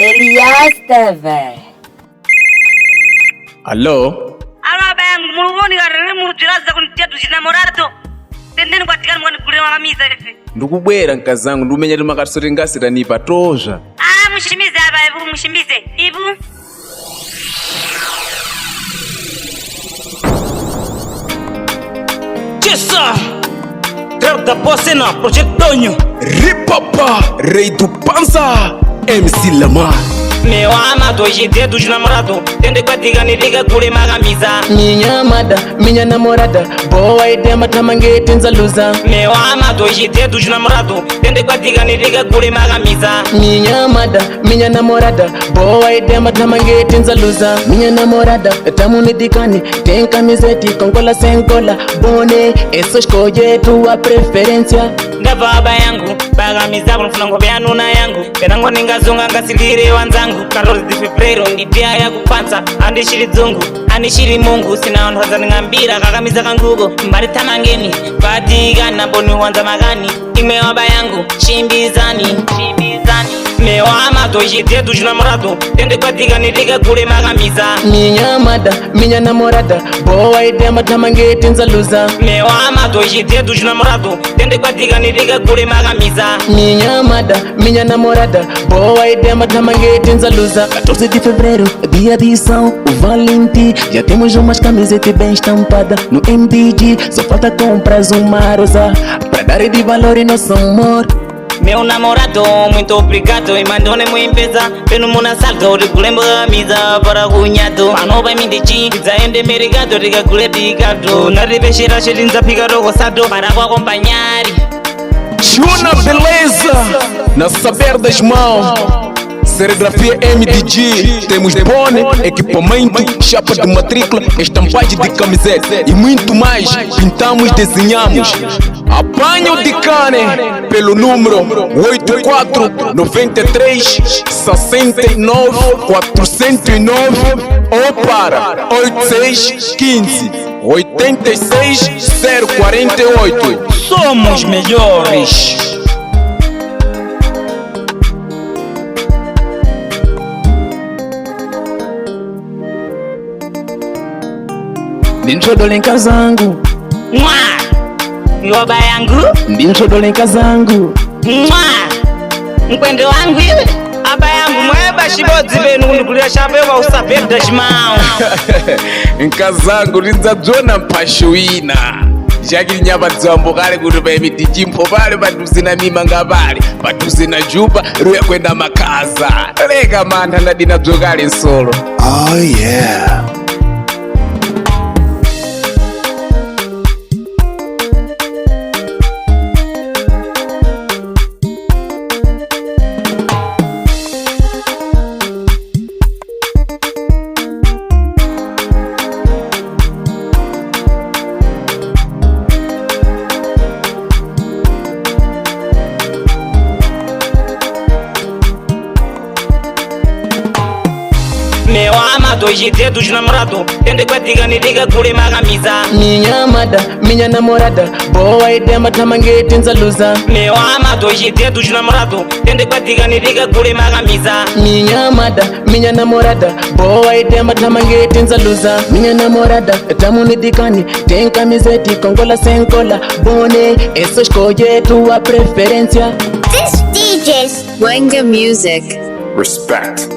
Elias TV. Alô? Alô, bem, mulugoni garene mulujiraza kunitia namorado. Tendeni kwatikana mwani kulema kamisa hivi. Ndikubwera nkazangu ndumenya limakasori ngasira nipa toja. Mushimize aba ibu mushimize. Ibu. Tissa! Terra da Bocena, Projeto Tonho. Ripapa, Rei do Panza, MC Lamar. Meu amado, hoje dia dos namorados. Tende kwatika niliga kule magamisa. Minha namorada, boa ideia matamangete nzaluza. Meu amado, hoje dia dos namorados. Tende kwatika niliga kule magamisa. Minha namorada, boa ideia matamangete nzaluza. Minha namorada, tamunidikani, tem camisete com cola sem cola. Bone, essa escolhe tua preferência. Ndava aba yangu, bagamiza kunufuna ngobe yanuna yangu. Penango ningazunga ngasilire wanzangu. Karoli di Febrero, ndidia ya kupanza. Andishiri zungu, andishiri mungu. Sina onhoza ngambira, kakamiza kangugo. Mbari tamangeni, badiga na boni wanza magani. Ime aba yangu, shimbizani. Mewa amato, jitia dos namorado. Tende kwatika niliga kule magamisa. Minha namorada, boa ideia matamangete nzaluza. Mewa amato, jitia dos namorado. Tende kwatika niliga kule magamisa. Minha namorada, boa ideia matamangete nzaluza. 14 de fevereiro, dia de São Valentim. Já temos umas camisetas bem estampadas no MDG. Só falta compras uma rosa pra dar de valor e nosso amor. Meu namorado, muito obrigado. E mandou-me muimpesa. Pelo mundo assalto, de culembo camisa para cunhado. Mano vai me dizer, zaende merigado, riga cule picado. Na ribeixeira, xerinza picado gostado. Para acompanhar. Juna beleza, na saber das mãos. Serigrafia MDG, temos bone, equipamento, chapa de matrícula, estampagem de camiseta e muito mais. Pintamos, desenhamos. Apanho de cane pelo número 84 93 69 409 ou para 86 15 86 048. Somos melhores. Ndinchodolenka zangu, Yoba yangu, ndinchodolenka zangu. Mkwende wangu iwe. Aba yangu mweba shibodzi benu kundukulia shabewa usapenda shimao. Nkazangu rinzadzona mpashuina. Jagiri nyaba dzambo kale kuti pa MDG mpo pale paduzina mima ngapale paduzina juba ruya kwenda makaza leka mantha ndadina dzokale nsolo. Oh yeah. Meu amado, hoje dia dos namorados. Tende kwatika niliga kule magamisa. Minha namorada, boa ideia matamangete nzaluza. Meu amado, hoje dia dos namorados. Tende kwatika niliga kule magamisa. Minha namorada, boa ideia matamangete nzaluza. Minha namorada, tamunidikani, tem camisete com cola sem cola. Bone, essa escolhe tua preferência. This DJ's Wenga Music. Respect.